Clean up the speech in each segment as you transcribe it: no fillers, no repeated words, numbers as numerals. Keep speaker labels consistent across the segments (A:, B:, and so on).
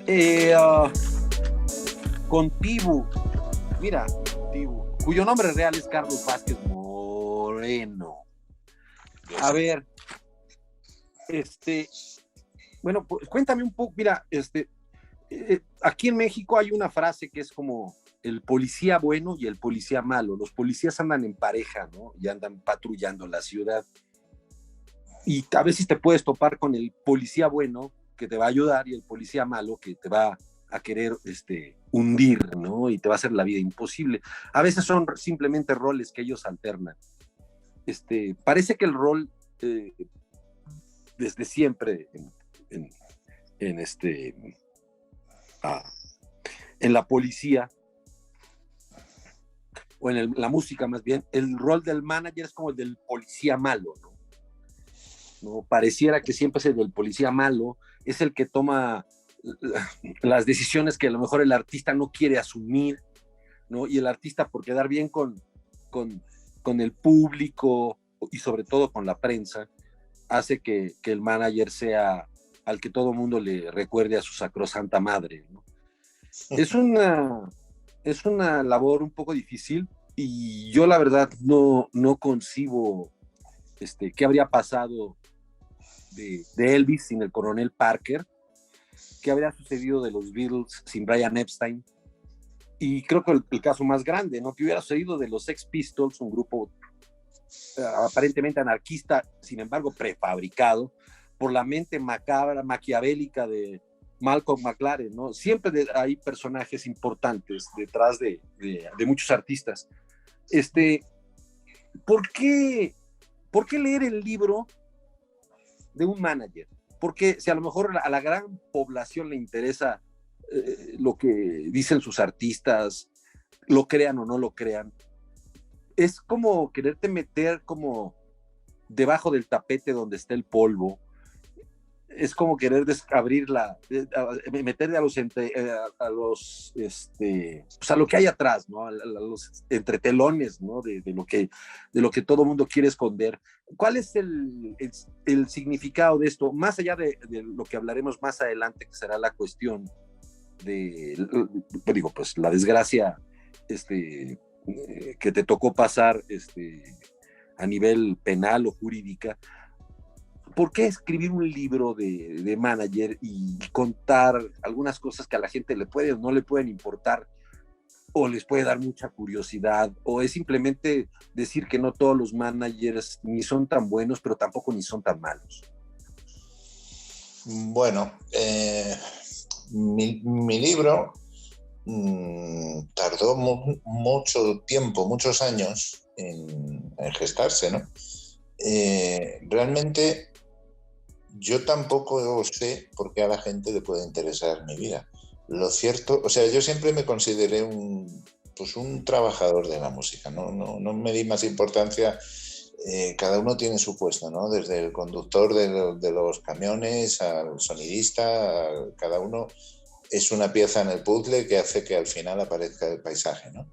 A: Eh, ah, con Tibu, mira, Tibu, cuyo nombre real es Carlos Vázquez Moreno. A ver, este, bueno, pues cuéntame un poco, mira, aquí en México hay una frase que es como el policía bueno y el policía malo. Los policías andan en pareja, ¿no? Y andan patrullando la ciudad. Y a veces te puedes topar con el policía bueno que te va a ayudar y el policía malo que te va a querer hundir, ¿no? Y te va a hacer la vida imposible. A veces son simplemente roles que ellos alternan. Parece que el rol desde siempre en, en, este, ah, en la policía o la música más bien, el rol del manager es como el del policía malo, ¿no? ¿No? Pareciera que siempre es el del policía malo, es el que toma las decisiones que a lo mejor el artista no quiere asumir, ¿no? Y el artista, por quedar bien con, con el público y sobre todo con la prensa, hace que el manager sea al que todo mundo le recuerde a su sacrosanta madre, ¿no? Es una, es una labor un poco difícil y yo la verdad no concibo qué habría pasado de Elvis sin el coronel Parker, qué habría sucedido de los Beatles sin Brian Epstein. Y creo que el caso más grande, ¿no? ¿Qué hubiera sucedido de los Sex Pistols, un grupo aparentemente anarquista, sin embargo prefabricado, por la mente macabra, maquiavélica de Malcolm McLaren, ¿no? Siempre hay personajes importantes detrás de muchos artistas. Este, ¿por qué, ¿Por qué leer el libro de un manager? Porque si a lo mejor a la gran población le interesa lo que dicen sus artistas, lo crean o no lo crean, es como quererte meter como debajo del tapete donde está el polvo, es como querer abrirla, meterle a los pues a lo que hay atrás, ¿no? A los entretelones, ¿no? De lo que todo mundo quiere esconder. ¿Cuál es el significado de esto? Más allá de lo que hablaremos más adelante, que será la cuestión de, pues la desgracia que te tocó pasar a nivel penal o jurídica. ¿Por qué escribir un libro de manager y contar algunas cosas que a la gente le puede o no le pueden importar o les puede dar mucha curiosidad, o es simplemente decir que no todos los managers ni son tan buenos, pero tampoco ni son tan malos?
B: Bueno, mi libro tardó mucho tiempo, muchos años en gestarse, ¿no? Realmente yo tampoco sé por qué a la gente le puede interesar mi vida. Lo cierto, o sea, yo siempre me consideré un trabajador de la música, no me di más importancia. Cada uno tiene su puesto, ¿no? Desde el conductor de los camiones al sonidista, cada uno es una pieza en el puzzle que hace que al final aparezca el paisaje, ¿no?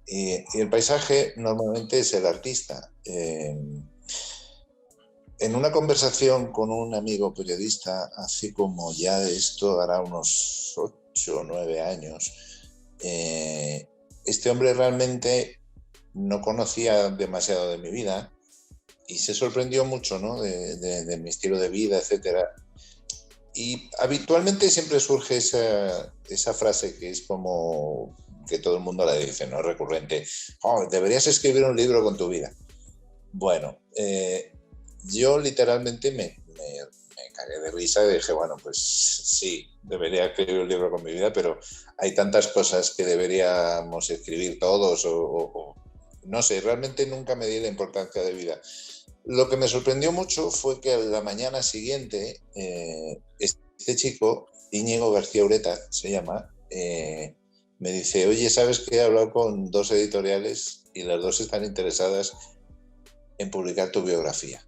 B: Y el paisaje normalmente es el artista. En una conversación con un amigo periodista, hace como ya esto hará unos 8 o 9 años, este hombre realmente no conocía demasiado de mi vida y se sorprendió mucho, ¿no? de mi estilo de vida, etcétera. Y habitualmente siempre surge esa frase que es como que todo el mundo la dice, ¿no? Recurrente. Oh, deberías escribir un libro con tu vida. Bueno, yo literalmente me cagué de risa y dije, bueno, pues sí, debería escribir un libro con mi vida, pero hay tantas cosas que deberíamos escribir todos o no sé, realmente nunca me di la importancia de vida. Lo que me sorprendió mucho fue que a la mañana siguiente este chico, Íñigo García Ureta se llama, me dice, oye, ¿sabes que he hablado con 2 editoriales y las 2 están interesadas en publicar tu biografía?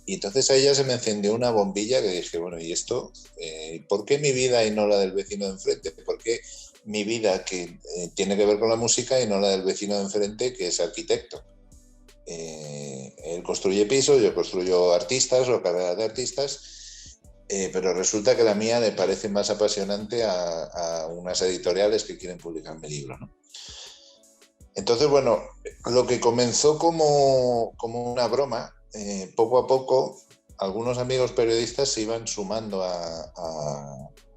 B: Y entonces a ella se me encendió una bombilla que dije, bueno, ¿y esto? ¿Por qué mi vida y no la del vecino de enfrente? ¿Por qué mi vida que tiene que ver con la música y no la del vecino de enfrente que es arquitecto? Él construye pisos, yo construyo artistas o carreras de artistas pero resulta que la mía le parece más apasionante a unas editoriales que quieren publicar mi libro, ¿no? Entonces, bueno, lo que comenzó como una broma, poco a poco algunos amigos periodistas se iban sumando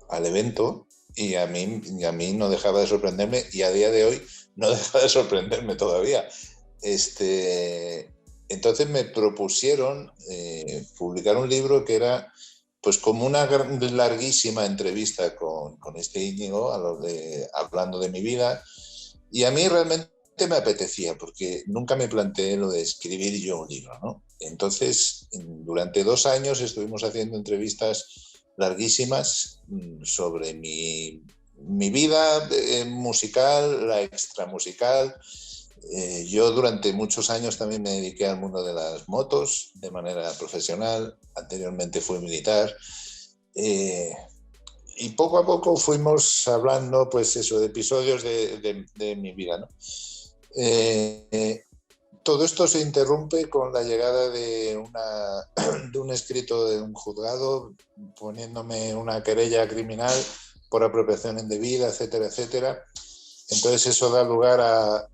B: al evento y a mí no dejaba de sorprenderme, y a día de hoy no deja de sorprenderme todavía. Entonces me propusieron publicar un libro que era pues como una larguísima entrevista con este Íñigo, hablando de mi vida, y a mí realmente me apetecía, porque nunca me planteé lo de escribir yo un libro, ¿no? Entonces, durante 2 años estuvimos haciendo entrevistas larguísimas sobre mi vida musical, la extramusical. Yo durante muchos años también me dediqué al mundo de las motos de manera profesional. Anteriormente fui militar. Y poco a poco fuimos hablando, pues eso, de episodios de mi vida, ¿no? Todo esto se interrumpe con la llegada de un escrito de un juzgado poniéndome una querella criminal por apropiación indebida, etcétera, etcétera. Entonces eso da lugar a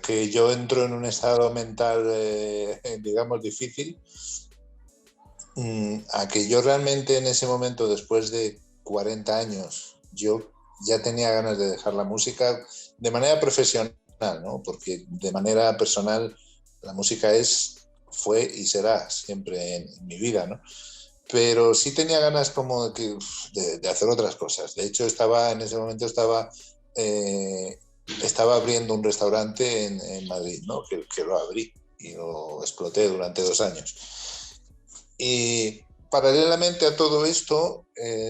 B: que yo entro en un estado mental, digamos, difícil, a que yo realmente en ese momento, después de 40 años, yo ya tenía ganas de dejar la música de manera profesional, ¿no? Porque de manera personal la música fue y será siempre en mi vida, ¿no? Pero sí tenía ganas como de hacer otras cosas. De hecho, en ese momento estaba abriendo un restaurante en Madrid, ¿no? Que lo abrí y lo exploté durante 2 años. Y paralelamente a todo esto,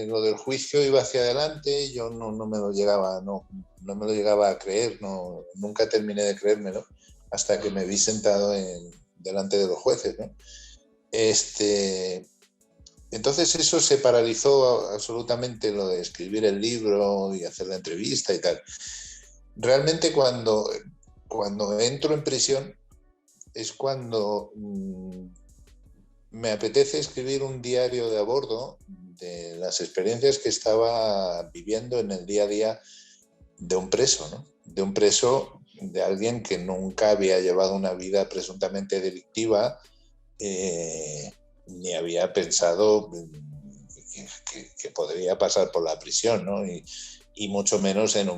B: lo del juicio iba hacia adelante. Yo no me lo llegaba, no me lo llegaba a creer, nunca terminé de creérmelo hasta que me vi sentado delante de los jueces, ¿no? Entonces eso se paralizó absolutamente, lo de escribir el libro y hacer la entrevista y tal. Realmente cuando entro en prisión es cuando me apetece escribir un diario de a bordo de las experiencias que estaba viviendo en el día a día de un preso, ¿no? De un preso, de alguien que nunca había llevado una vida presuntamente delictiva, ni había pensado que podría pasar por la prisión, ¿no? Y mucho menos en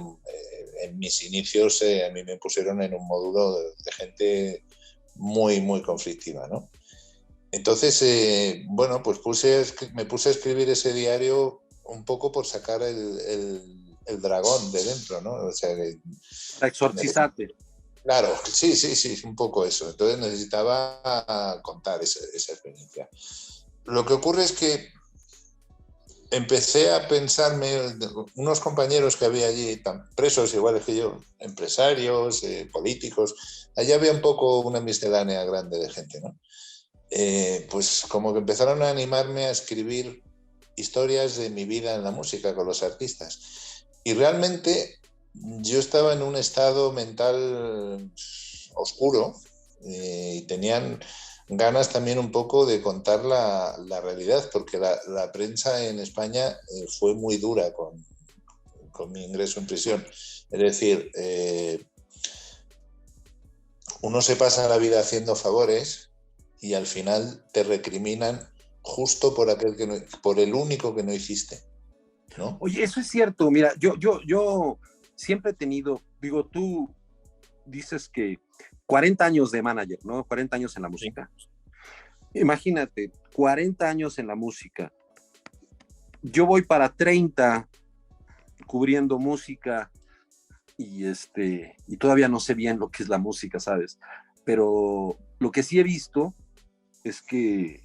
B: mis inicios a mí me pusieron en un módulo de gente muy, muy conflictiva, ¿no? Entonces, bueno, pues me puse a escribir ese diario un poco por sacar el dragón de dentro, ¿no? O sea,
A: Para exorcizarte.
B: Claro, sí, un poco eso. Entonces necesitaba contar esa experiencia. Lo que ocurre es que empecé a pensarme, unos compañeros que había allí, presos iguales que yo, empresarios, políticos, allá había un poco una miscelánea grande de gente, ¿no? Pues como que empezaron a animarme a escribir historias de mi vida en la música con los artistas. Y realmente yo estaba en un estado mental oscuro y tenían ganas también un poco de contar la realidad, porque la prensa en España fue muy dura con mi ingreso en prisión. Es decir, uno se pasa la vida haciendo favores y al final te recriminan justo por por el único que no hiciste, ¿no?
A: Oye, eso es cierto. Mira, yo siempre he tenido, digo, tú dices que 40 años de manager, ¿no? 40 años en la música. Sí. Imagínate, 40 años en la música. Yo voy para 30 cubriendo música y todavía no sé bien lo que es la música, ¿sabes? Pero lo que sí he visto es que,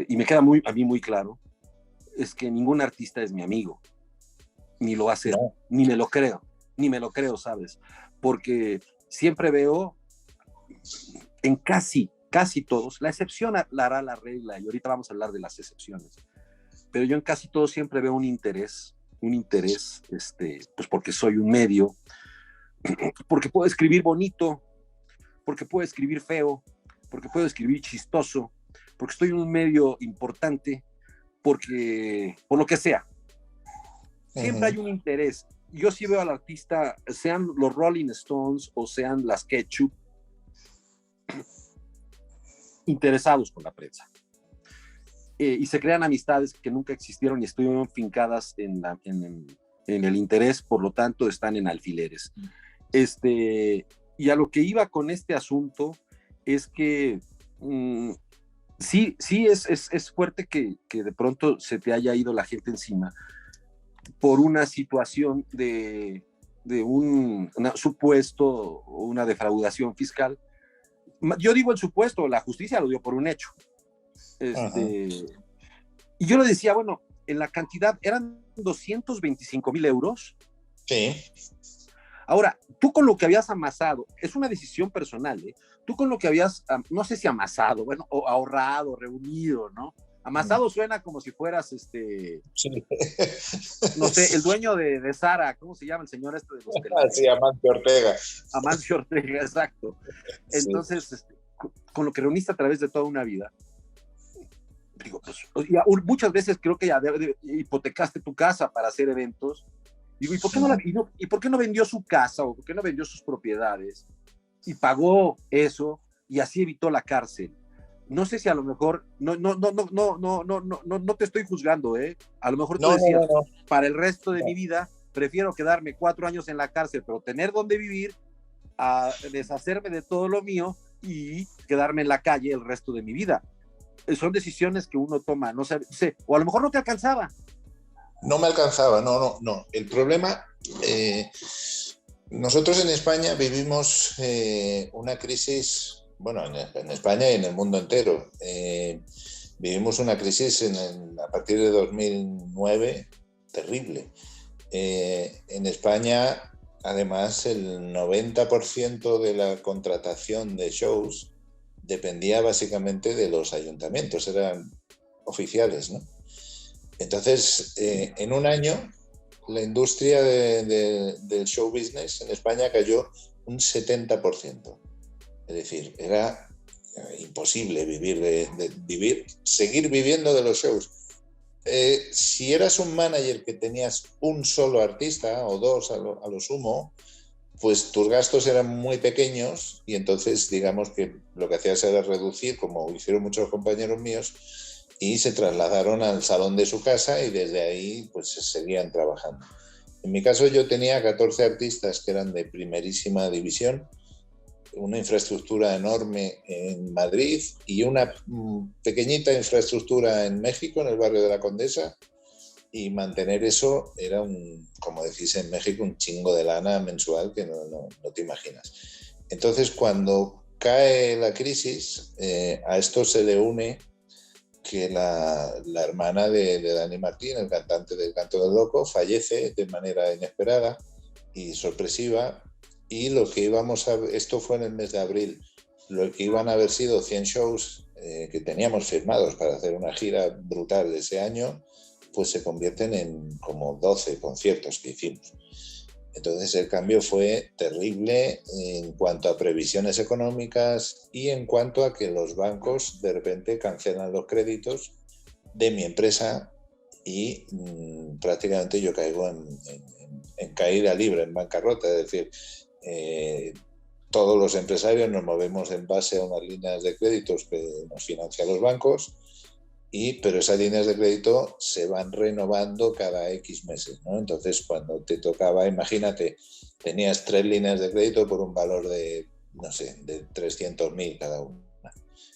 A: y me queda a mí muy claro, es que ningún artista es mi amigo, ni lo va a ser, no. ni me lo creo, ¿sabes? Porque siempre veo en casi todos, la excepción la hará la regla, y ahorita vamos a hablar de las excepciones, pero yo en casi todos siempre veo un interés, pues porque soy un medio, porque puedo escribir bonito, porque puedo escribir feo, porque puedo escribir chistoso, porque estoy en un medio importante, porque, por lo que sea, siempre hay un interés. Yo sí veo al artista, sean los Rolling Stones o sean las Ketchup, interesados con la prensa. Y se crean amistades que nunca existieron y estuvieron fincadas en el interés, por lo tanto están en alfileres. Y a lo que iba con este asunto es que sí es fuerte que de pronto se te haya ido la gente encima por una situación de un supuesto o una defraudación fiscal. Yo digo el supuesto, la justicia lo dio por un hecho. Y yo le decía, bueno, en la cantidad eran 225,000 euros.
B: Sí.
A: Ahora, tú con lo que habías amasado, es una decisión personal, ¿eh? Tú con lo que habías, no sé si amasado, bueno, o ahorrado, reunido, ¿no? Amasado suena como si fueras,
B: sí.
A: No sé, el dueño de Sara, ¿cómo se llama el señor de los telares?
B: Sí, Amancio Ortega.
A: Amancio Ortega, exacto. Entonces, sí. Con lo que reuniste a través de toda una vida, digo, pues, muchas veces creo que ya hipotecaste tu casa para hacer eventos. Digo, ¿y por qué no vendió su casa o por qué no vendió sus propiedades y pagó eso y así evitó la cárcel? No sé si a lo mejor, no te estoy juzgando, ¿eh? A lo mejor tú decías, para el resto de mi vida prefiero quedarme 4 años en la cárcel, pero tener donde vivir, a deshacerme de todo lo mío y quedarme en la calle el resto de mi vida. Son decisiones que uno toma, no sé, o a lo mejor no te alcanzaba.
B: No me alcanzaba, no. El problema, nosotros en España vivimos una crisis, bueno, en España y en el mundo entero. Vivimos una crisis a partir de 2009 terrible. En España, además, el 90% de la contratación de shows dependía básicamente de los ayuntamientos, eran oficiales, ¿no? Entonces, en un año, la industria del show business en España cayó un 70%. Es decir, era imposible seguir viviendo de los shows. Si eras un manager que tenías un solo artista o dos a lo sumo, pues tus gastos eran muy pequeños y entonces digamos que lo que hacías era reducir, como hicieron muchos compañeros míos, y se trasladaron al salón de su casa y desde ahí pues seguían trabajando. En mi caso yo tenía 14 artistas que eran de primerísima división, una infraestructura enorme en Madrid y una pequeñita infraestructura en México, en el barrio de la Condesa, y mantener eso era como decís en México, un chingo de lana mensual que no te imaginas. Entonces cuando cae la crisis, a esto se le une que la hermana de Dani Martín, el cantante del Canto del Loco, fallece de manera inesperada y sorpresiva, y lo que esto fue en el mes de abril, lo que iban a haber sido 100 shows que teníamos firmados para hacer una gira brutal de ese año, pues se convierten en como 12 conciertos que hicimos. Entonces el cambio fue terrible en cuanto a previsiones económicas y en cuanto a que los bancos de repente cancelan los créditos de mi empresa y prácticamente yo caigo en caída libre, en bancarrota. Es decir, todos los empresarios nos movemos en base a unas líneas de créditos que nos financian los bancos, pero esas líneas de crédito se van renovando cada X meses, ¿no? Entonces, cuando te tocaba, imagínate, tenías 3 líneas de crédito por un valor de, no sé, de 300.000 cada una.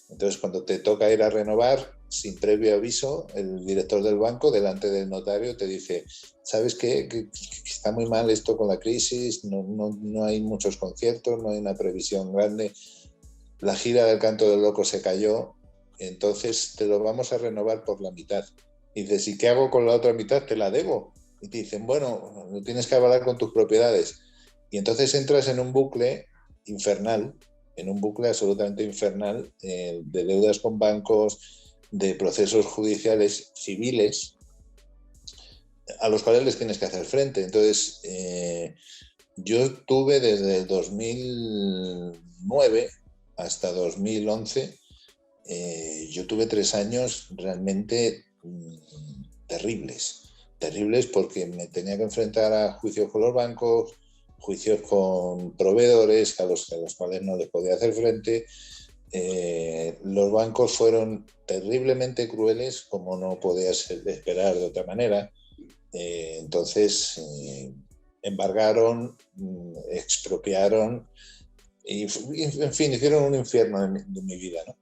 B: Entonces, cuando te toca ir a renovar, sin previo aviso, el director del banco, delante del notario, te dice, ¿sabes qué? Que está muy mal esto con la crisis, no hay muchos conciertos, no hay una previsión grande, la gira del Canto del Loco se cayó, entonces te lo vamos a renovar por la mitad. Y dices, ¿y qué hago con la otra mitad? Te la debo. Y te dicen, bueno, lo tienes que avalar con tus propiedades. Y entonces entras en un bucle infernal, en un bucle absolutamente infernal de deudas con bancos, de procesos judiciales civiles a los cuales les tienes que hacer frente. Entonces, yo tuve desde el 2009 hasta 2011 Yo tuve 3 años realmente terribles porque me tenía que enfrentar a juicios con los bancos, juicios con proveedores a los cuales no les podía hacer frente. Los bancos fueron terriblemente crueles, como no podía esperar de otra manera. Entonces, embargaron, expropiaron y, en fin, hicieron un infierno de mi vida, ¿no?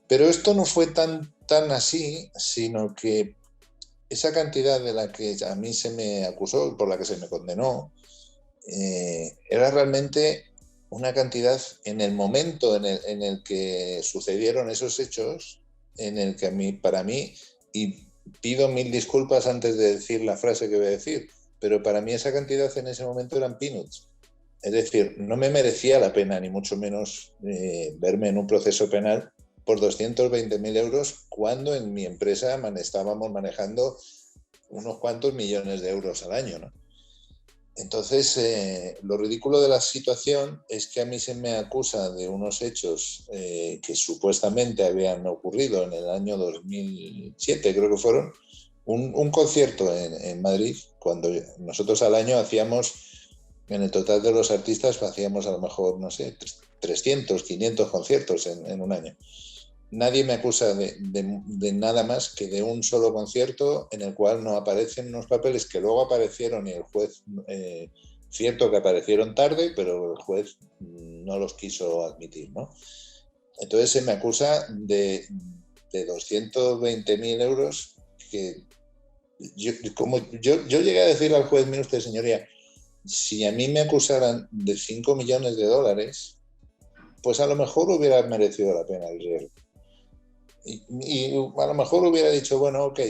B: Pero esto no fue tan así, sino que esa cantidad de la que a mí se me acusó, por la que se me condenó, era realmente una cantidad en el momento en el que sucedieron esos hechos, en el que para mí, y pido 1000 disculpas antes de decir la frase que voy a decir, pero para mí esa cantidad en ese momento eran peanuts. Es decir, no me merecía la pena, ni mucho menos, verme en un proceso penal por 220.000 euros cuando en mi empresa estábamos manejando unos cuantos millones de euros al año, ¿no? Entonces, lo ridículo de la situación es que a mí se me acusa de unos hechos que supuestamente habían ocurrido en el año 2007, creo que fueron, un concierto en Madrid, cuando nosotros al año hacíamos, en el total de los artistas, hacíamos a lo mejor, no sé, 300, 500 conciertos en un año. Nadie me acusa de nada más que de un solo concierto en el cual no aparecen unos papeles que luego aparecieron y el juez, cierto que aparecieron tarde, pero el juez no los quiso admitir, ¿no? Entonces se me acusa de 220.000 euros que yo llegué a decirle al juez, mire usted, señoría, si a mí me acusaran de 5 millones de dólares, pues a lo mejor hubiera merecido la pena el riesgo. Y a lo mejor hubiera dicho, bueno, ok,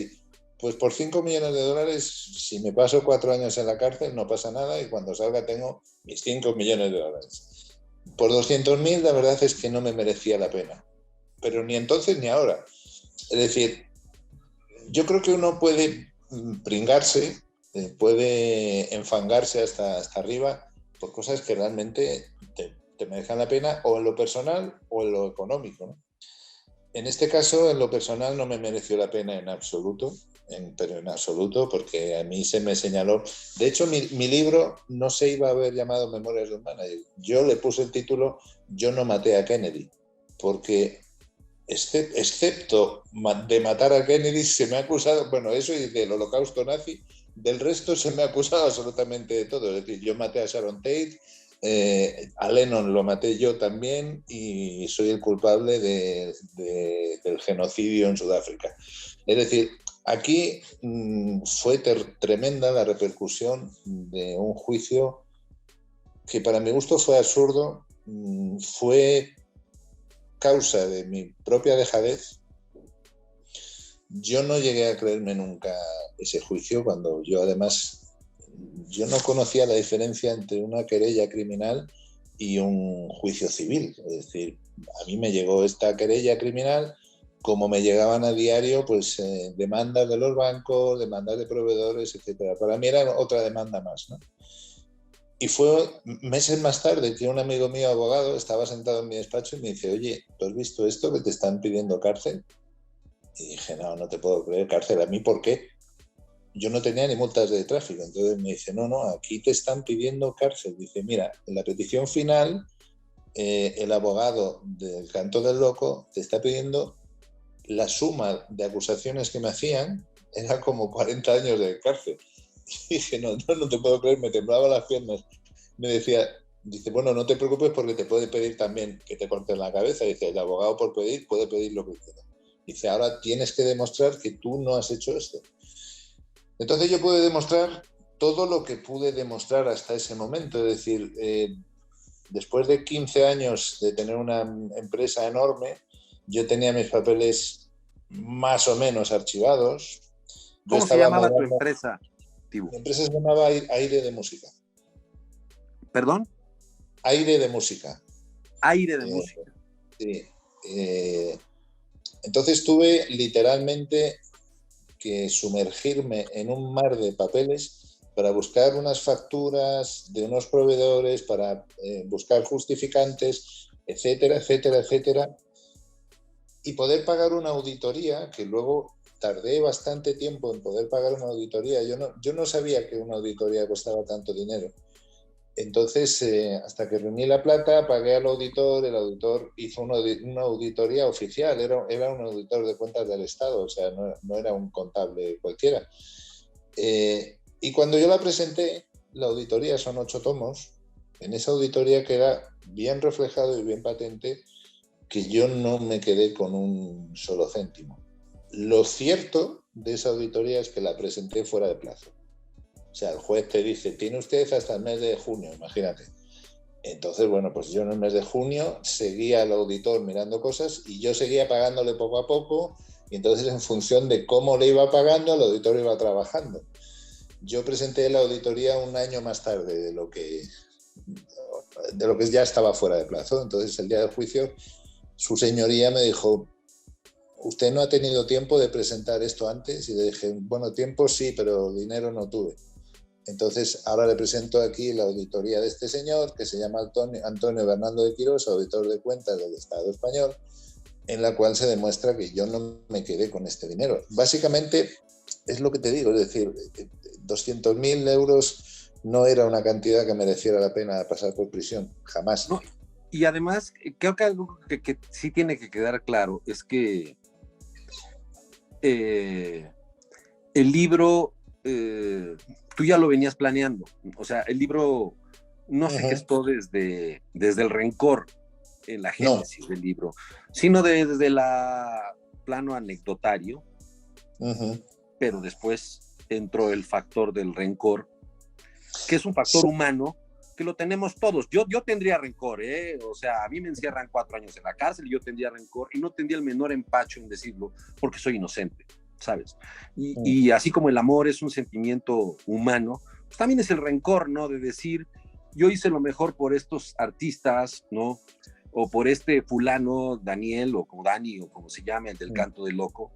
B: pues por 5 millones de dólares, si me paso 4 años en la cárcel, no pasa nada y cuando salga tengo mis 5 millones de dólares. Por 200.000 la verdad es que no me merecía la pena, pero ni entonces ni ahora. Es decir, yo creo que uno puede pringarse, puede enfangarse hasta arriba por cosas que realmente te merezcan la pena, o en lo personal o en lo económico, ¿no? En este caso, en lo personal, no me mereció la pena en absoluto, pero en absoluto, porque a mí se me señaló. De hecho, mi libro no se iba a haber llamado Memorias de un Manager. Yo le puse el título Yo no maté a Kennedy, porque excepto de matar a Kennedy, se me ha acusado, bueno, eso y del holocausto nazi, del resto se me ha acusado absolutamente de todo. Es decir, yo maté a Sharon Tate, a Lennon lo maté yo también y soy el culpable del genocidio en Sudáfrica. Es decir, aquí fue tremenda la repercusión de un juicio que para mi gusto fue absurdo, fue causa de mi propia dejadez. Yo no llegué a creerme nunca ese juicio cuando yo además no conocía la diferencia entre una querella criminal y un juicio civil. Es decir, a mí me llegó esta querella criminal como me llegaban a diario pues demandas de los bancos, demandas de proveedores, etcétera. Para mí era otra demanda más, ¿no? Y fue meses más tarde que un amigo mío abogado estaba sentado en mi despacho y me dice, oye, ¿tú has visto esto que te están pidiendo cárcel? Y dije, no te puedo creer, cárcel. ¿A mí por qué? Yo no tenía ni multas de tráfico. Entonces me dice, no, aquí te están pidiendo cárcel. Dice, mira, en la petición final, el abogado del Canto del Loco te está pidiendo la suma de acusaciones que me hacían, era como 40 años de cárcel. Y dije, no te puedo creer, me temblaban las piernas. Me decía, dice, bueno, no te preocupes porque te puede pedir también que te corten la cabeza. Dice, el abogado por pedir puede pedir lo que quiera. Dice, ahora tienes que demostrar que tú no has hecho esto. Entonces yo pude demostrar todo lo que pude demostrar hasta ese momento. Es decir, después de 15 años de tener una empresa enorme, yo tenía mis papeles más o menos archivados.
A: ¿Cómo se llamaba tu empresa, Tibu?
B: Mi empresa se llamaba Aire de Música.
A: ¿Perdón?
B: Aire de Música.
A: Aire de Música.
B: Sí. Entonces tuve literalmente que sumergirme en un mar de papeles para buscar unas facturas de unos proveedores, para buscar justificantes, etcétera, etcétera, etcétera. y poder pagar una auditoría, que luego tardé bastante tiempo en poder pagar una auditoría. Yo no sabía que una auditoría costaba tanto dinero. Entonces, hasta que reuní la plata, pagué al auditor, el auditor hizo una auditoría oficial, era un auditor de cuentas del Estado, o sea, no era un contable cualquiera. Y cuando yo la presenté, la auditoría son 8 tomos, en esa auditoría queda bien reflejado y bien patente que yo no me quedé con un solo céntimo. Lo cierto de esa auditoría es que la presenté fuera de plazo. O sea, el juez te dice, tiene usted hasta el mes de junio, imagínate. Entonces, bueno, pues yo en el mes de junio seguía al auditor mirando cosas y yo seguía pagándole poco a poco, y entonces en función de cómo le iba pagando, el auditor iba trabajando. Yo presenté la auditoría un año más tarde de lo que ya estaba fuera de plazo. Entonces, el día del juicio, su señoría me dijo, ¿usted no ha tenido tiempo de presentar esto antes? Y le dije, bueno, tiempo sí, pero dinero no tuve. Entonces, ahora le presento aquí la auditoría de este señor, que se llama Antonio Bernardo de Quirós, auditor de cuentas del Estado español, en la cual se demuestra que yo no me quedé con este dinero. Básicamente, es lo que te digo, es decir, 200.000 euros no era una cantidad que mereciera la pena pasar por prisión, jamás.
A: No, y además, creo que algo que sí tiene que quedar claro es que el libro, tú ya lo venías planeando. O sea, el libro no se gestó desde el rencor en la génesis del libro, sino desde el plano anecdotario, pero después entró el factor del rencor, que es un factor humano que lo tenemos todos. Yo tendría rencor, o sea, a mí me encierran 4 años en la cárcel y yo tendría rencor y no tendría el menor empacho en decirlo porque soy inocente, ¿sabes? Y así como el amor es un sentimiento humano, pues también es el rencor, ¿no? De decir, yo hice lo mejor por estos artistas, ¿no? O por este fulano, Daniel, o como Dani, o como se llame, el del canto del loco,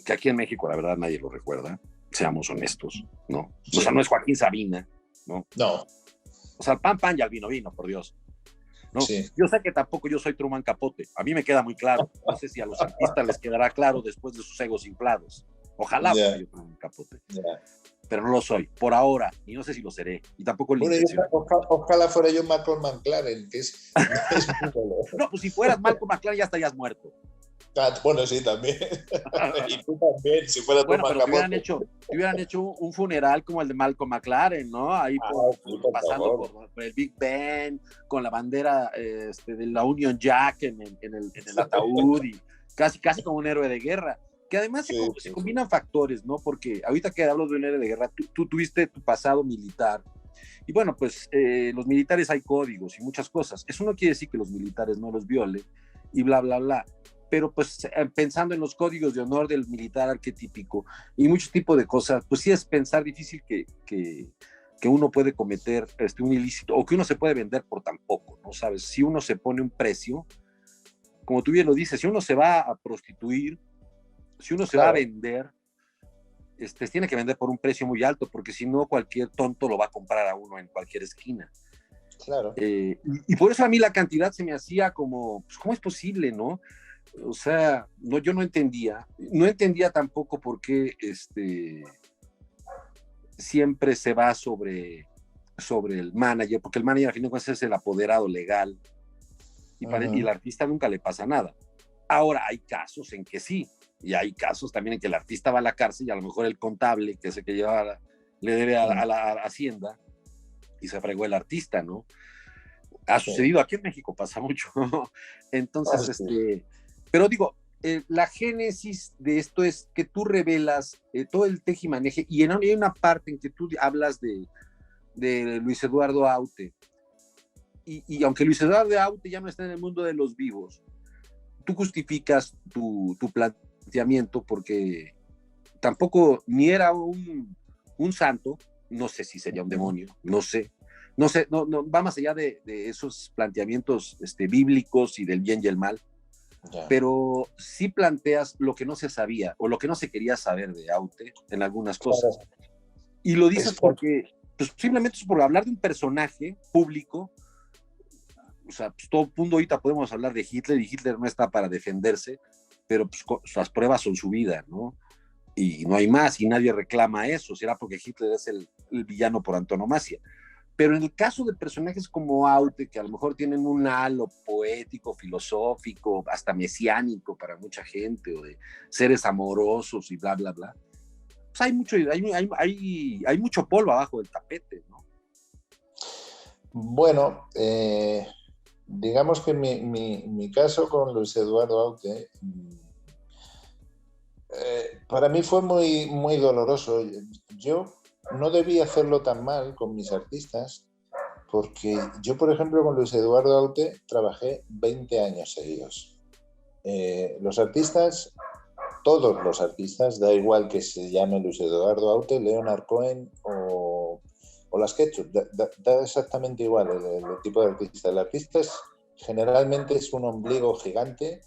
A: que aquí en México, la verdad, nadie lo recuerda, seamos honestos, ¿no? Sí. O sea, no es Joaquín Sabina, ¿no?
B: No.
A: O sea, el pan y al vino, por Dios. ¿No? Sí. Yo sé que tampoco yo soy Truman Capote, a mí me queda muy claro, no sé si a los artistas les quedará claro después de sus egos inflados. Ojalá fuera yo Truman Capote. Pero no lo soy, por ahora, y no sé si lo seré, y tampoco la intención.
B: Ojalá fuera yo Malcolm McLaren, que es
A: no, pues si fueras Malcolm McLaren ya estarías muerto.
B: Ah, bueno, sí, también. Y tú también, si fueras
A: bueno, pero te hubieran hecho un funeral como el de Malcolm McLaren, ¿no? Ahí pasando por el Big Ben, con la bandera de la Union Jack en el ataúd, y casi como un héroe de guerra. Que además se combinan factores, ¿no? Porque ahorita que hablo de un héroe de guerra, tú tuviste tu pasado militar. Y bueno, pues los militares hay códigos y muchas cosas. Eso no quiere decir que los militares no los violen y bla, bla, bla. Pero pues pensando en los códigos de honor del militar arquetípico y muchos tipos de cosas, pues sí es pensar difícil que uno puede cometer un ilícito o que uno se puede vender por tan poco, ¿no? ¿Sabes? Si uno se pone un precio, como tú bien lo dices, si uno se va a prostituir, si uno se va a vender, tiene que vender por un precio muy alto, porque si no cualquier tonto lo va a comprar a uno en cualquier esquina.
B: Claro.
A: Y por eso a mí la cantidad se me hacía como, pues, ¿cómo es posible, no? O sea, yo no entendía tampoco por qué siempre se va sobre el manager, porque el manager a fin de cuentas es el apoderado legal y el artista nunca le pasa nada. Ahora hay casos en que sí, y hay casos también en que el artista va a la cárcel y a lo mejor el contable, que es el que le debe a la hacienda, y se fregó el artista, ¿no? Ha sucedido aquí en México, pasa mucho. Entonces, pero digo, la génesis de esto es que tú revelas todo el tejimaneje, y hay una parte en que tú hablas de Luis Eduardo Aute, y aunque Luis Eduardo Aute ya no está en el mundo de los vivos, tú justificas tu planteamiento porque tampoco ni era un santo, no sé si sería un demonio, no sé, no va más allá de esos planteamientos bíblicos y del bien y el mal. Ya. Pero sí planteas lo que no se sabía o lo que no se quería saber de Aute en algunas cosas. Claro. Y lo dices porque pues, simplemente es por hablar de un personaje público. O sea, pues, todo el mundo ahorita podemos hablar de Hitler y Hitler no está para defenderse, pero pues, las pruebas son su vida, ¿no? Y no hay más, y nadie reclama eso, será porque Hitler es el villano por antonomasia. Pero en el caso de personajes como Aute, que a lo mejor tienen un halo poético, filosófico, hasta mesiánico para mucha gente, o de seres amorosos y bla, bla, bla, pues hay mucho polvo abajo del tapete, ¿no?
B: Bueno, digamos que mi caso con Luis Eduardo Aute, para mí fue muy, muy doloroso. Yo no debía hacerlo tan mal con mis artistas, porque yo, por ejemplo, con Luis Eduardo Aute trabajé 20 años seguidos. Los artistas, todos los artistas, da igual que se llame Luis Eduardo Aute, Leonard Cohen o las Ketchup, da exactamente igual el tipo de artista. El artista generalmente es un ombligo gigante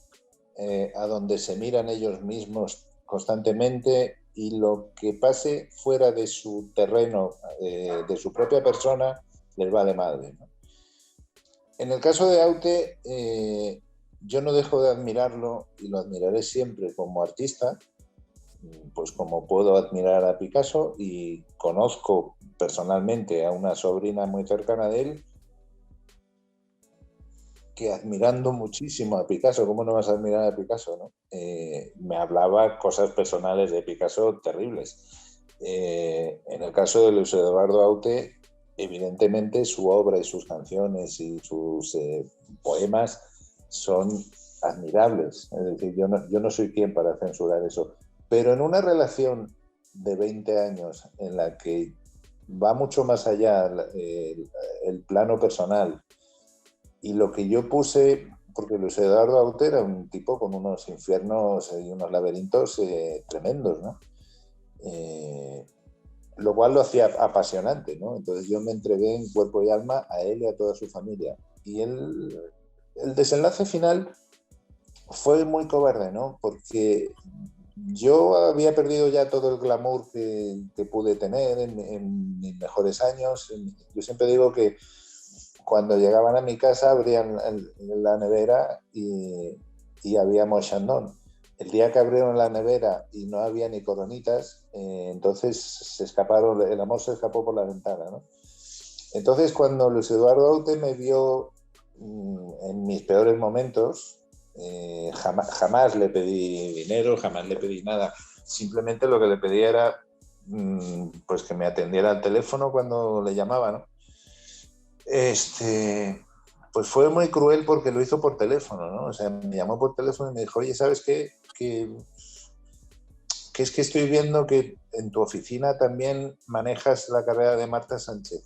B: a donde se miran ellos mismos constantemente, y lo que pase fuera de su terreno, de su propia persona, les vale madre, ¿no? En el caso de Aute, yo no dejo de admirarlo y lo admiraré siempre como artista, pues como puedo admirar a Picasso, y conozco personalmente a una sobrina muy cercana de él que, admirando muchísimo a Picasso, ¿cómo no vas a admirar a Picasso, no? Me hablaba cosas personales de Picasso terribles. En el caso de Luis Eduardo Aute, evidentemente su obra y sus canciones y sus poemas son admirables. Es decir, yo no soy quien para censurar eso. Pero en una relación de 20 años en la que va mucho más allá el plano personal, y lo que yo puse, porque Luis Eduardo Aute era un tipo con unos infiernos y unos laberintos tremendos, ¿no? Lo cual lo hacía apasionante, ¿no? Entonces yo me entregué en cuerpo y alma a él y a toda su familia. Y el desenlace final fue muy cobarde, ¿no? Porque yo había perdido ya todo el glamour que pude tener en mis mejores años. Yo siempre digo que cuando llegaban a mi casa abrían la nevera y había Chandon. El día que abrieron la nevera y no había ni coronitas, entonces se escaparon, el amor se escapó por la ventana, ¿no? Entonces, cuando Luis Eduardo Aute me vio en mis peores momentos, jamás le pedí dinero, jamás le pedí nada. Simplemente lo que le pedí era pues que me atendiera al teléfono cuando le llamaba, ¿no? Pues fue muy cruel porque lo hizo por teléfono, ¿no? O sea, me llamó por teléfono y me dijo, oye, ¿sabes qué? Que es que estoy viendo que en tu oficina también manejas la carrera de Marta Sánchez.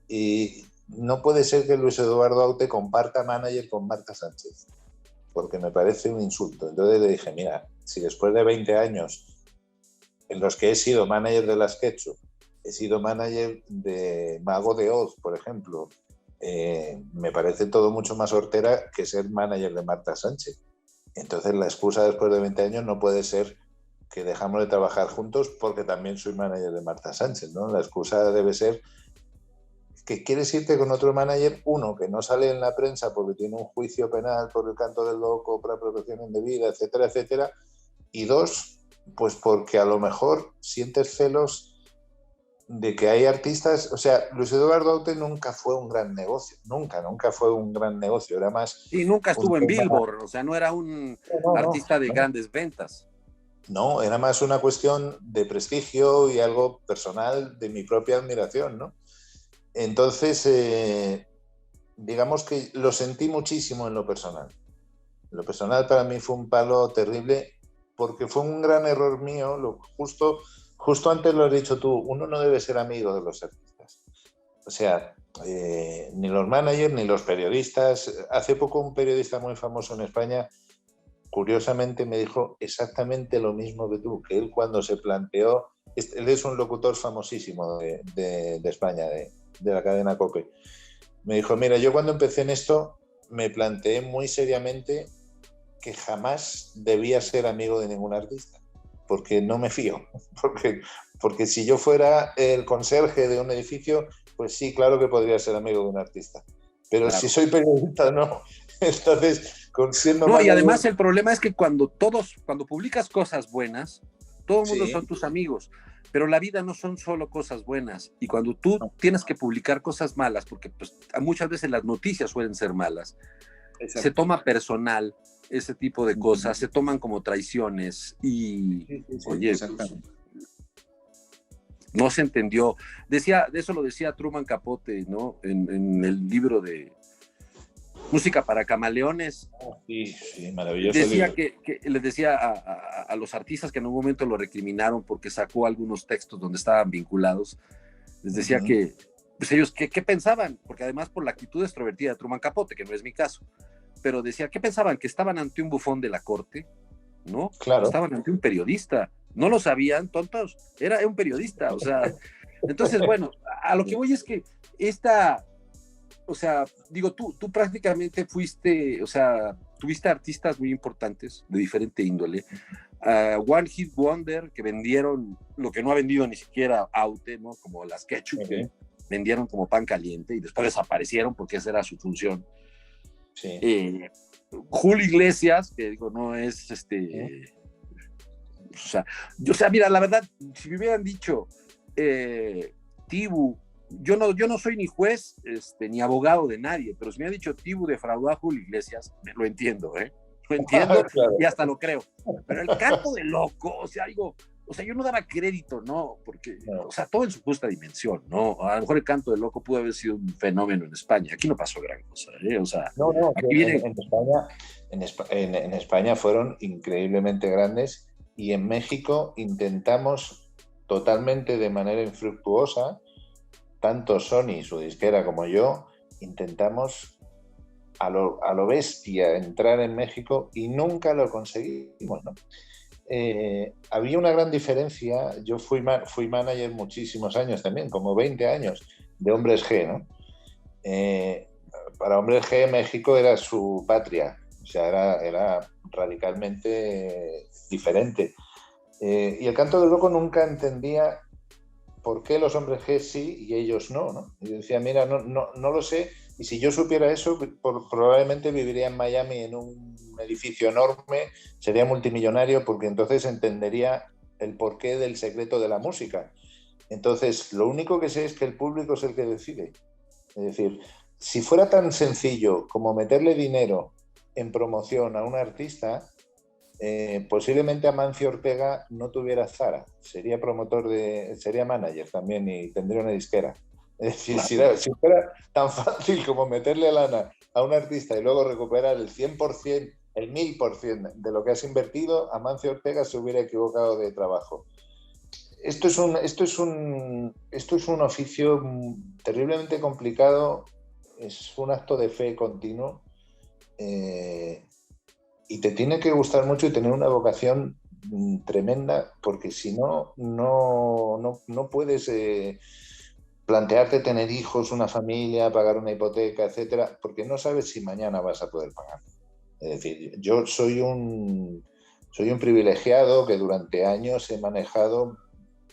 B: Y no puede ser que Luis Eduardo Aute comparta manager con Marta Sánchez, porque me parece un insulto. Entonces le dije, mira, si después de 20 años en los que he sido manager de las Ketchup, he sido manager de Mago de Oz, por ejemplo, me parece todo mucho más hortera que ser manager de Marta Sánchez. Entonces la excusa después de 20 años no puede ser que dejamos de trabajar juntos porque también soy manager de Marta Sánchez, ¿no? La excusa debe ser que quieres irte con otro manager, uno, que no sale en la prensa porque tiene un juicio penal por el canto del loco, por apropiación indebida, etcétera, etcétera, y dos, pues porque a lo mejor sientes celos de que hay artistas. O sea, Luis Eduardo Aute nunca fue un gran negocio, nunca fue un gran negocio, era más...
A: Y nunca estuvo en Billboard, o sea, no era un artista de grandes ventas.
B: No, era más una cuestión de prestigio y algo personal de mi propia admiración, ¿no? Entonces, digamos que lo sentí muchísimo en lo personal. Lo personal para mí fue un palo terrible porque fue un gran error mío. Justo antes lo has dicho tú, uno no debe ser amigo de los artistas. O sea, ni los managers ni los periodistas. Hace poco un periodista muy famoso en España, curiosamente, me dijo exactamente lo mismo que tú, que él cuando se planteó, él es un locutor famosísimo de España, de la cadena COPE. Me dijo, mira, yo cuando empecé en esto me planteé muy seriamente que jamás debía ser amigo de ningún artista, porque no me fío, porque si yo fuera el conserje de un edificio, pues sí, claro que podría ser amigo de un artista, pero claro, si soy periodista, no. Entonces, siendo
A: No, y
B: manager.
A: además el problema es que cuando publicas cosas buenas, todo el mundo
B: Sí.
A: son tus amigos, pero la vida no son solo cosas buenas. Y cuando tú tienes que publicar cosas malas, porque pues, muchas veces las noticias suelen ser malas, se toma personal ese tipo de cosas, se toman como traiciones y,
B: Sí,
A: oye, pues, no se entendió. De eso lo decía Truman Capote, ¿no? En el libro de Música para Camaleones.
B: Sí, maravilloso
A: Decía
B: libro.
A: que les decía a los artistas que en un momento lo recriminaron porque sacó algunos textos donde estaban vinculados, les decía que pues ellos, ¿qué pensaban? Porque además por la actitud extrovertida de Truman Capote, que no es mi caso, pero decía, ¿qué pensaban? ¿Que estaban ante un bufón de la corte? ¿No?
B: Claro.
A: Estaban ante un periodista. No lo sabían, tontos. Era un periodista, o sea. Entonces, bueno, a lo que voy es que o sea, digo, tú prácticamente fuiste, o sea, tuviste artistas muy importantes de diferente índole. One Hit Wonder, que vendieron lo que no ha vendido ni siquiera Aute, ¿no? Como las Ketchup, que vendieron como pan caliente y después desaparecieron porque esa era su función.
B: Sí.
A: Julio Iglesias, que digo, no es o sea, mira, la verdad, si me hubieran dicho Tibu, yo no soy ni juez ni abogado de nadie, pero si me ha dicho Tibu defraudó a Julio Iglesias, lo entiendo, lo entiendo claro. Y hasta lo creo. Pero el canto de loco, o sea, digo, o sea, yo no daba crédito, ¿no? Porque, o sea, todo en su justa dimensión, ¿no? A lo mejor el canto de loco pudo haber sido un fenómeno en España. Aquí no pasó gran cosa, ¿eh? O sea,
B: no,
A: aquí viene...
B: en España fueron increíblemente grandes y en México intentamos totalmente de manera infructuosa, tanto Sony, su disquera, como yo, intentamos a lo bestia entrar en México y nunca lo conseguimos, ¿no? Había una gran diferencia. Yo fui manager muchísimos años también, como 20 años, de Hombres G, ¿no? Para Hombres G, México era su patria, o sea, era radicalmente diferente. Y el canto del loco nunca entendía por qué los Hombres G sí y ellos no, ¿no? Y decía, mira, no lo sé, y si yo supiera eso, probablemente viviría en Miami en un edificio enorme, sería multimillonario, porque entonces entendería el porqué del secreto de la música. Entonces, lo único que sé es que el público es el que decide. Es decir, si fuera tan sencillo como meterle dinero en promoción a un artista, posiblemente Amancio Ortega no tuviera Zara, sería sería manager también y tendría una disquera. Es decir, si fuera tan fácil como meterle lana a un artista y luego recuperar el 100%, el 1000% de lo que has invertido, Amancio Ortega se hubiera equivocado de trabajo. Esto es un oficio terriblemente complicado, es un acto de fe continuo, y te tiene que gustar mucho y tener una vocación tremenda, porque si no puedes plantearte tener hijos, una familia, pagar una hipoteca, etcétera, porque no sabes si mañana vas a poder pagar. Es decir, yo soy un privilegiado que durante años he manejado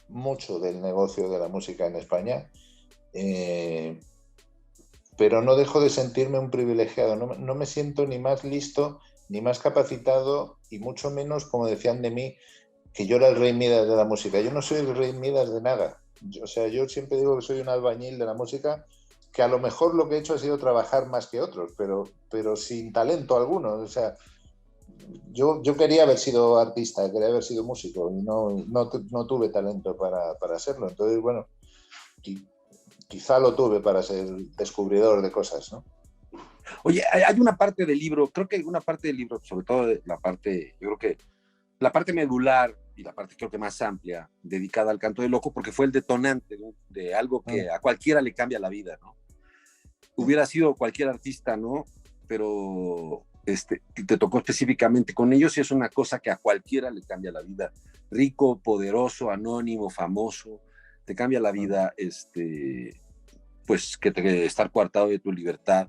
B: mucho del negocio de la música en España, pero no dejo de sentirme un privilegiado. No me siento ni más listo ni más capacitado, y mucho menos, como decían de mí, que yo era el rey Midas de la música. Yo no soy el rey Midas de nada. O sea, yo siempre digo que soy un albañil de la música, que a lo mejor lo que he hecho ha sido trabajar más que otros, pero sin talento alguno. O sea, yo quería haber sido artista, quería haber sido músico, y no tuve talento para serlo. Entonces, bueno, quizá lo tuve para ser descubridor de cosas, ¿no?
A: Oye, hay una parte del libro, creo que una parte del libro, sobre todo la parte, yo creo que la parte medular y la parte creo que más amplia, dedicada al canto del loco, porque fue el detonante de algo que a cualquiera le cambia la vida, ¿no? Hubiera sido cualquier artista, ¿no? Pero te tocó específicamente con ellos y es una cosa que a cualquiera le cambia la vida. Rico, poderoso, anónimo, famoso, te cambia la vida, pues que estar coartado de tu libertad.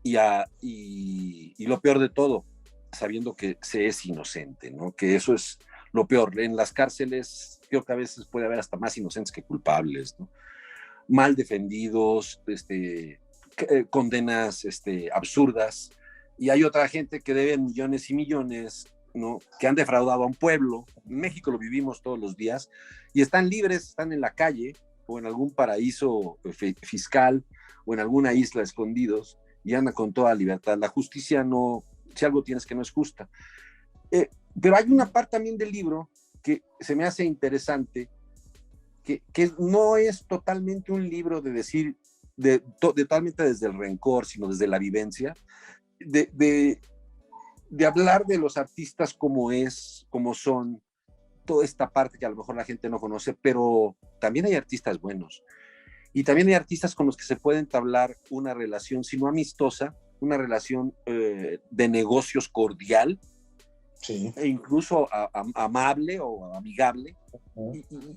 A: Y lo peor de todo, sabiendo que se es inocente, ¿no? Que eso es lo peor. En las cárceles creo que a veces puede haber hasta más inocentes que culpables, ¿no? Mal defendidos, condenas absurdas, y hay otra gente que debe millones y millones, ¿no? Que han defraudado a un pueblo. En México lo vivimos todos los días y están libres, están en la calle o en algún paraíso fiscal o en alguna isla escondidos y andan con toda libertad. La justicia no, si algo tienes que no es justa. Pero hay una parte también del libro que se me hace interesante, que no es totalmente un libro de decir, totalmente desde el rencor, sino desde la vivencia, de hablar de los artistas como son, toda esta parte que a lo mejor la gente no conoce, pero también hay artistas buenos. Y también hay artistas con los que se puede entablar una relación, si no amistosa, una relación de negocios cordial,
B: Sí.
A: e incluso amable o amigable.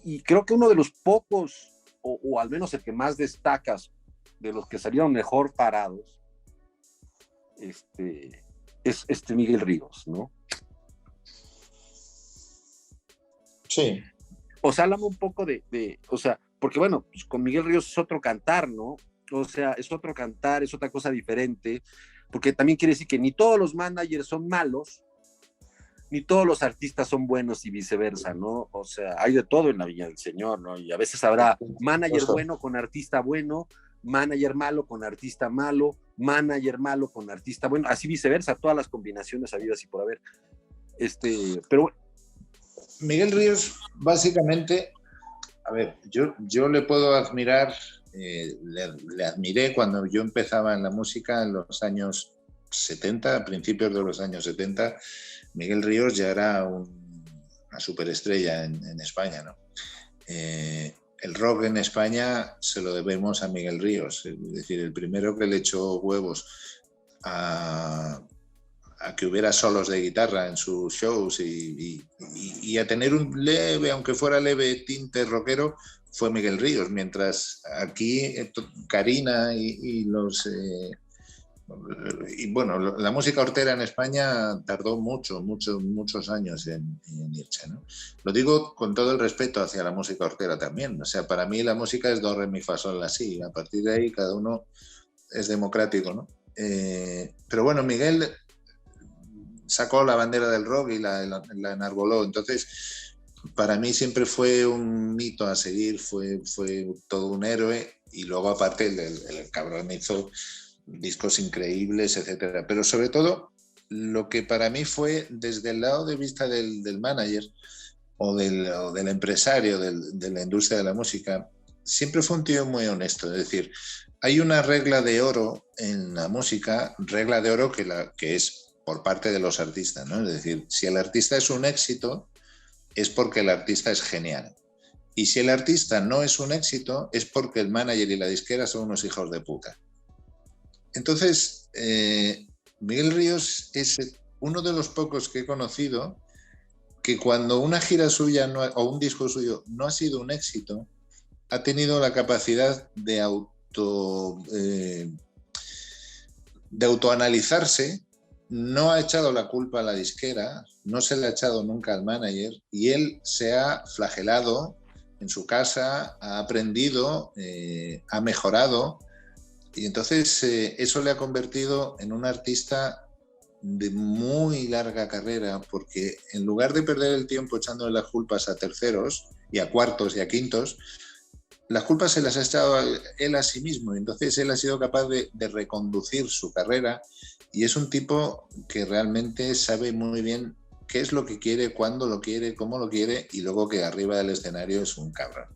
A: Y creo que uno de los pocos, o al menos el que más destacas, de los que salieron mejor parados, es Miguel Ríos, ¿no?
B: Sí.
A: O sea, háblame un poco o sea, porque bueno, pues con Miguel Ríos es otro cantar, ¿no? O sea, es otro cantar, es otra cosa diferente, porque también quiere decir que ni todos los managers son malos, ni todos los artistas son buenos y viceversa, ¿no? O sea, hay de todo en la Viña del Señor, ¿no? Y a veces habrá manager bueno con artista bueno, manager malo con artista malo, manager malo con artista bueno, así viceversa, todas las combinaciones habidas y por haber. Pero bueno.
B: Miguel Ríos, básicamente, a ver, yo le puedo admirar, le admiré cuando yo empezaba en la música en los años 70, a principios de los años 70. Miguel Ríos ya era una superestrella en España, ¿no? El rock en España se lo debemos a Miguel Ríos, es decir, el primero que le echó huevos a que hubiera solos de guitarra en sus shows y a tener un leve, aunque fuera leve, tinte rockero, fue Miguel Ríos, mientras aquí Karina y bueno, la música hortera en España tardó muchos años en irse, ¿no? Lo digo con todo el respeto hacia la música hortera también. O sea, para mí la música es do, re, mi, fa, sol, la, si. A partir de ahí cada uno es democrático, ¿no? Pero bueno, Miguel sacó la bandera del rock y la enarboló. Entonces, para mí siempre fue un mito a seguir, fue todo un héroe. Y luego aparte el cabrón hizo discos increíbles, etcétera. Pero sobre todo, lo que para mí fue desde el lado de vista del manager o del empresario de la industria de la música, siempre fue un tío muy honesto. Es decir, hay una regla de oro en la música, regla de oro que es por parte de los artistas, ¿no? Es decir, si el artista es un éxito, es porque el artista es genial. Y si el artista no es un éxito, es porque el manager y la disquera son unos hijos de puta. Entonces, Miguel Ríos es uno de los pocos que he conocido que cuando una gira suya o un disco suyo no ha sido un éxito, ha tenido la capacidad de autoanalizarse, no ha echado la culpa a la disquera, no se le ha echado nunca al manager y él se ha flagelado en su casa, ha aprendido, ha mejorado. Y entonces eso le ha convertido en un artista de muy larga carrera, porque en lugar de perder el tiempo echándole las culpas a terceros y a cuartos y a quintos, las culpas se las ha echado él a sí mismo. Y entonces él ha sido capaz de reconducir su carrera y es un tipo que realmente sabe muy bien qué es lo que quiere, cuándo lo quiere, cómo lo quiere, y luego que arriba del escenario es un cabrón.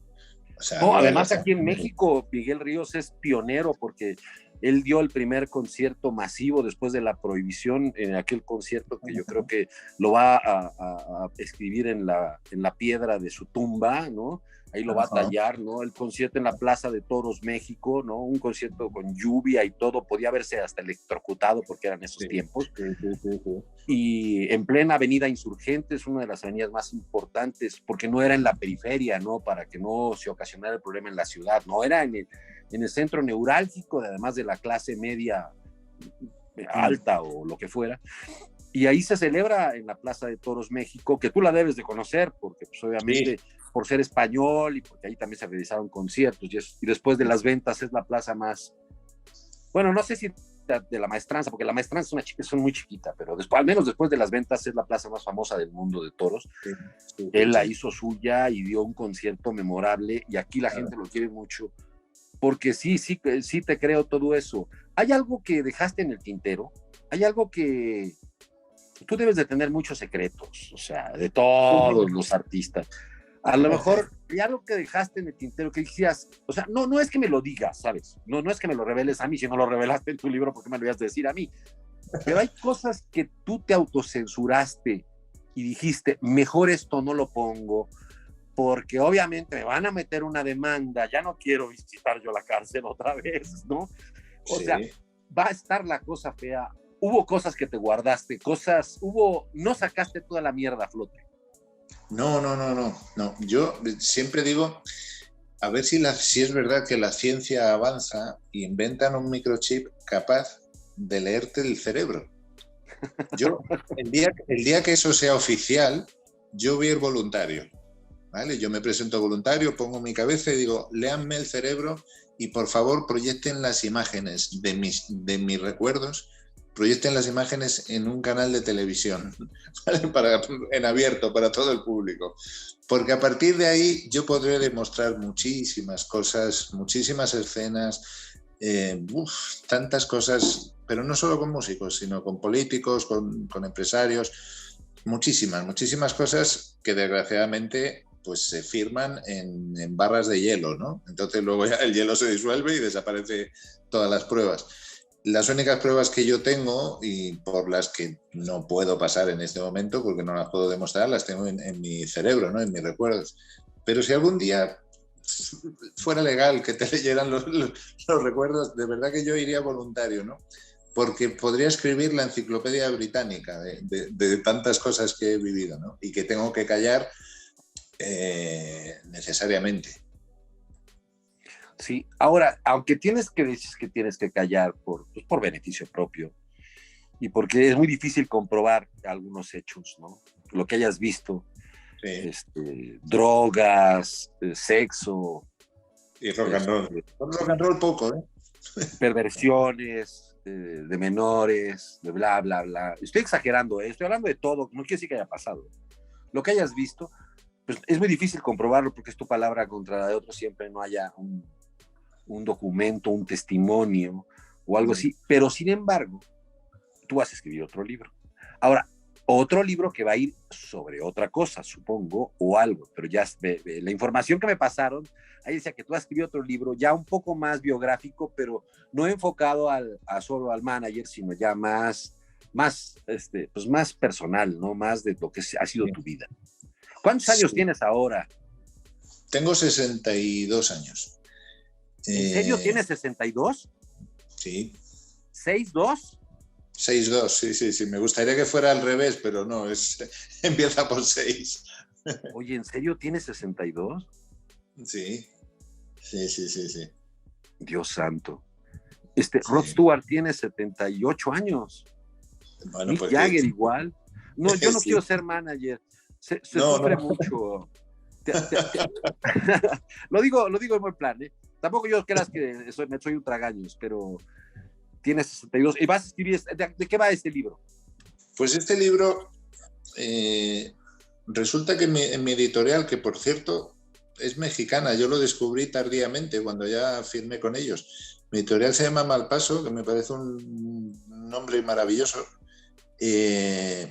B: O sea,
A: no, además aquí en México Miguel Ríos es pionero porque él dio el primer concierto masivo después de la prohibición, en aquel concierto que yo creo que lo va a escribir en la piedra de su tumba, ¿no? Ahí lo va a tallar, ¿no? El concierto en la Plaza de Toros, México, ¿no? Un concierto con lluvia y todo, podía verse hasta electrocutado porque eran esos tiempos. Sí. Y en plena avenida Insurgentes, una de las avenidas más importantes, porque no era en la periferia, ¿no? Para que no se ocasionara el problema en la ciudad, no, era en el centro neurálgico, además de la clase media alta o lo que fuera. Y ahí se celebra en la Plaza de Toros, México, que tú la debes de conocer, porque pues obviamente... Sí. Por ser español y porque ahí también se realizaron conciertos y después de las ventas es la plaza más, bueno, no sé si artista de La Maestranza, porque La Maestranza es una chica, es muy chiquita, pero después, al menos después de las ventas, es la plaza más famosa del mundo de toros.
B: Sí, sí,
A: Él la
B: sí.
A: hizo suya y dio un concierto memorable, y aquí la gente lo quiere mucho, porque sí te creo todo eso. ¿Hay algo que dejaste en el tintero? ¿Hay algo que tú debes de tener muchos secretos, o sea, de todos los artistas? A lo mejor hay algo que dejaste en el tintero que decías, o sea, no es que me lo digas, ¿sabes? No es que me lo reveles a mí, si no lo revelaste en tu libro, ¿por qué me lo ibas a decir a mí? Pero hay cosas que tú te autocensuraste y dijiste, mejor esto no lo pongo, porque obviamente me van a meter una demanda, ya no quiero visitar yo la cárcel otra vez, ¿no? O
B: Sí.
A: sea, va a estar la cosa fea. Hubo cosas que te guardaste, no sacaste toda la mierda a flote.
B: No. Yo siempre digo, a ver si es verdad que la ciencia avanza y inventan un microchip capaz de leerte el cerebro. Yo, el día que eso sea oficial, yo voy a ir voluntario, ¿vale? Yo me presento voluntario, pongo mi cabeza y digo, léanme el cerebro y por favor proyecten las imágenes de mis recuerdos, proyecten las imágenes en un canal de televisión, ¿vale? En abierto para todo el público. Porque a partir de ahí yo podré demostrar muchísimas cosas, muchísimas escenas, tantas cosas, pero no solo con músicos, sino con políticos, con empresarios, muchísimas cosas que desgraciadamente pues se firman en barras de hielo, ¿no? Entonces luego ya el hielo se disuelve y desaparece todas las pruebas. Las únicas pruebas que yo tengo y por las que no puedo pasar en este momento, porque no las puedo demostrar, las tengo en mi cerebro, ¿no? En mis recuerdos. Pero si algún día fuera legal que te leyeran los recuerdos, de verdad que yo iría voluntario, ¿no? Porque podría escribir la enciclopedia británica de tantas cosas que he vivido, ¿no? Y que tengo que callar necesariamente.
A: Sí, ahora, aunque tienes que decir que tienes que callar por beneficio propio y porque es muy difícil comprobar algunos hechos, ¿no? Lo que hayas visto,
B: Sí.
A: Drogas, sexo.
B: Y rock and roll. Rock and roll poco, ¿eh?
A: Perversiones de menores, de bla, bla, bla. Estoy exagerando, estoy hablando de todo, no quiere decir que haya pasado. Lo que hayas visto, pues es muy difícil comprobarlo porque es tu palabra contra la de otro, siempre no haya un documento, un testimonio o algo así, pero sin embargo, tú vas a escribir otro libro. Ahora, otro libro que va a ir sobre otra cosa, supongo, o algo, pero ya la información que me pasaron, ahí decía que tú vas a escribir otro libro ya un poco más biográfico, pero no enfocado solo al manager, sino ya más personal, ¿no? Más de lo que ha sido tu vida. ¿Cuántos años tienes ahora?
B: Tengo 62 años.
A: ¿En serio tienes 62?
B: Sí.
A: ¿6'2"?
B: 6'2", sí. Me gustaría que fuera al revés, pero no, empieza por 6.
A: Oye, ¿en serio tienes 62?
B: Sí.
A: Dios santo. Rod Stewart tiene 78 años.
B: Bueno,
A: Mick
B: pues
A: Jagger igual. No, yo no quiero ser manager. Se sufre mucho. Lo digo en buen plan, ¿eh? Tampoco yo creas que soy un tragaños, pero tienes 62. ¿Y vas a escribir? ¿De qué va este libro?
B: Pues este libro resulta que en mi editorial, que por cierto es mexicana, yo lo descubrí tardíamente cuando ya firmé con ellos. Mi editorial se llama Malpaso, que me parece un nombre maravilloso. Y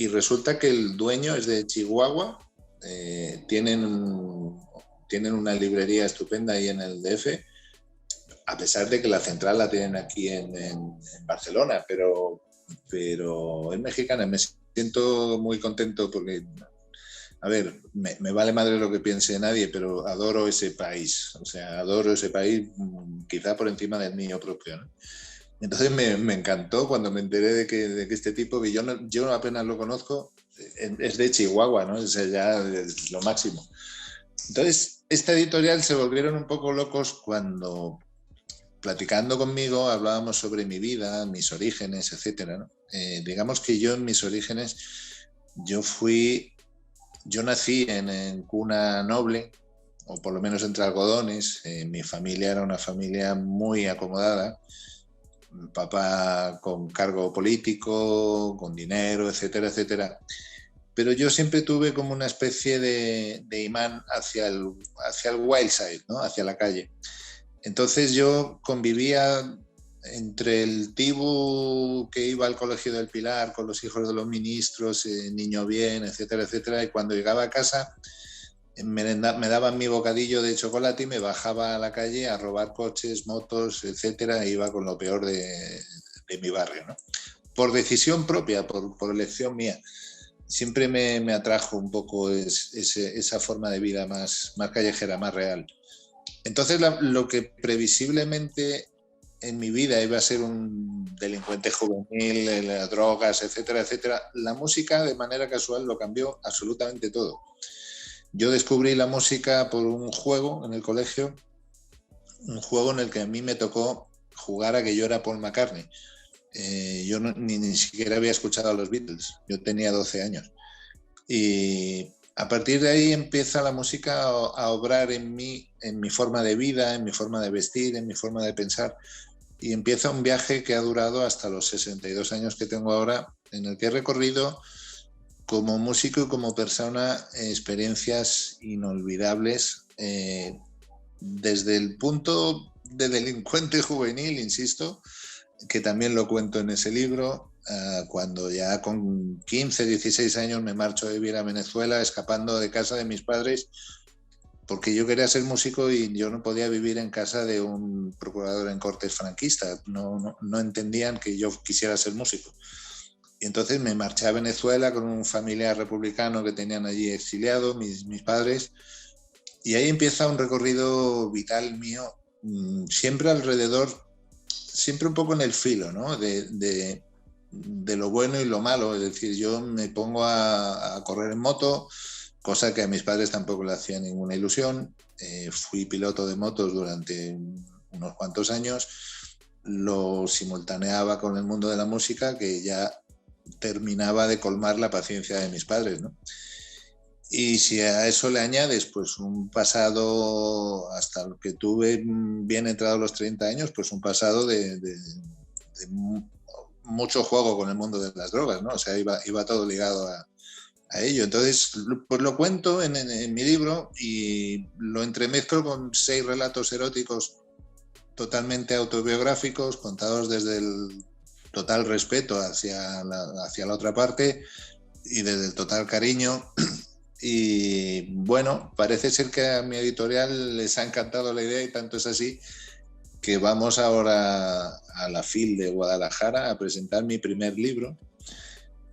B: resulta que el dueño es de Chihuahua. Tienen una librería estupenda ahí en el DF, a pesar de que la central la tienen aquí en Barcelona, pero es mexicana. Me siento muy contento porque, a ver, me vale madre lo que piense nadie, pero adoro ese país, quizá por encima del mío propio, ¿no? Entonces me encantó cuando me enteré de que este tipo, que yo apenas lo conozco, es de Chihuahua, ¿no? O sea, ya es lo máximo. Entonces, esta editorial se volvieron un poco locos cuando, platicando conmigo, hablábamos sobre mi vida, mis orígenes, etcétera, ¿no? Digamos que yo en mis orígenes, yo nací en cuna noble, o por lo menos entre algodones. Mi familia era una familia muy acomodada. papá con cargo político, con dinero, etcétera, etcétera. Pero yo siempre tuve como una especie de imán hacia el wild side, ¿no? Hacia la calle. Entonces yo convivía entre el Tibu que iba al Colegio del Pilar con los hijos de los ministros, niño bien, etcétera, etcétera, y cuando llegaba a casa me daban mi bocadillo de chocolate y me bajaba a la calle a robar coches, motos, etcétera, e iba con lo peor de mi barrio, ¿no? Por decisión propia, por elección mía. Siempre me atrajo un poco esa forma de vida más callejera, más real. Entonces lo que previsiblemente en mi vida iba a ser un delincuente juvenil, las drogas, etcétera, etcétera, la música de manera casual lo cambió absolutamente todo. Yo descubrí la música por un juego en el colegio, un juego en el que a mí me tocó jugar a que yo era Paul McCartney. Yo ni siquiera había escuchado a los Beatles, yo tenía 12 años. Y a partir de ahí empieza la música a obrar en mí, en mi forma de vida, en mi forma de vestir, en mi forma de pensar. Y empieza un viaje que ha durado hasta los 62 años que tengo ahora, en el que he recorrido como músico y como persona experiencias inolvidables, desde el punto de delincuente juvenil, insisto, que también lo cuento en ese libro, cuando ya con 15, 16 años me marcho a vivir a Venezuela, escapando de casa de mis padres, porque yo quería ser músico y yo no podía vivir en casa de un procurador en Cortes franquista. No entendían que yo quisiera ser músico. Y entonces me marché a Venezuela con un familiar republicano que tenían allí exiliado, mis padres, y ahí empieza un recorrido vital mío, siempre alrededor, siempre un poco en el filo, ¿no? de lo bueno y lo malo. Es decir, yo me pongo a correr en moto, cosa que a mis padres tampoco le hacía ninguna ilusión. Fui piloto de motos durante unos cuantos años, lo simultaneaba con el mundo de la música, que ya terminaba de colmar la paciencia de mis padres, ¿no? Y si a eso le añades pues un pasado, hasta lo que tuve bien entrado los 30 años, pues un pasado de mucho juego con el mundo de las drogas, ¿no? O sea, iba todo ligado a ello. Entonces, pues lo cuento en mi libro y lo entremezclo con 6 relatos eróticos totalmente autobiográficos, contados desde el total respeto hacia la otra parte y desde el total cariño. Y bueno, parece ser que a mi editorial les ha encantado la idea, y tanto es así que vamos ahora a la FIL de Guadalajara a presentar mi primer libro,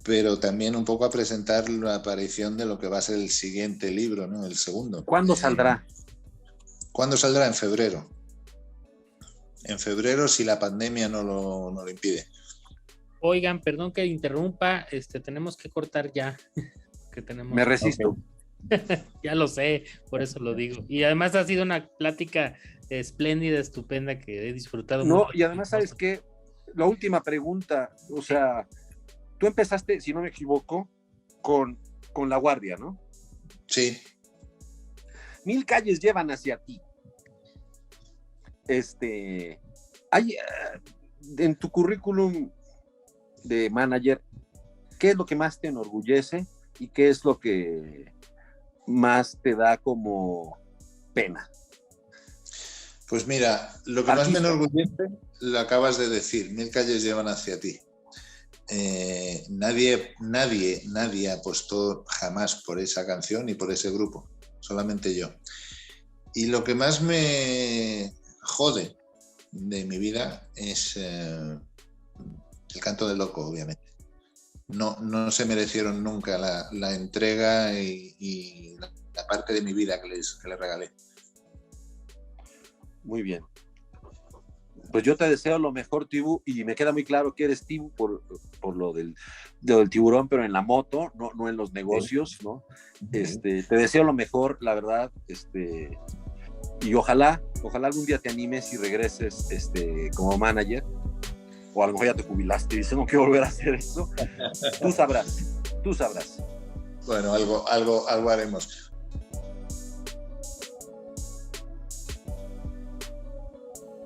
B: pero también un poco a presentar la aparición de lo que va a ser el siguiente libro, ¿no? El segundo.
A: ¿Cuándo saldrá?
B: ¿Cuándo saldrá? En febrero. En febrero, si la pandemia no lo impide.
C: Oigan, perdón que interrumpa, tenemos que cortar ya. Que tenemos...
A: Me resisto.
C: Okay. Ya lo sé, por eso lo digo. Y además ha sido una plática espléndida, estupenda, que he disfrutado mucho.
A: No, y además, ¿sabes qué? La última pregunta, o sea, tú empezaste, si no me equivoco, con La Guardia, ¿no?
B: Sí.
A: 1000 calles llevan hacia ti. Hay en tu currículum de manager, ¿qué es lo que más te enorgullece y qué es lo que más te da como pena?
B: Pues mira, lo que más me enorgullece lo acabas de decir: 1000 calles llevan hacia ti. Nadie apostó jamás por esa canción y por ese grupo, solamente yo. Y lo que más me jode de mi vida es el canto del loco, obviamente. No se merecieron nunca la entrega y la parte de mi vida que les regalé.
A: Muy bien. Pues yo te deseo lo mejor, Tibu, y me queda muy claro que eres Tibu por lo del tiburón, pero en la moto, no en los negocios, ¿no? Te deseo lo mejor, la verdad, y ojalá algún día te animes y regreses como manager, o a lo mejor ya te jubilaste y dices, no quiero volver a hacer eso. Tú sabrás.
B: Bueno, algo haremos.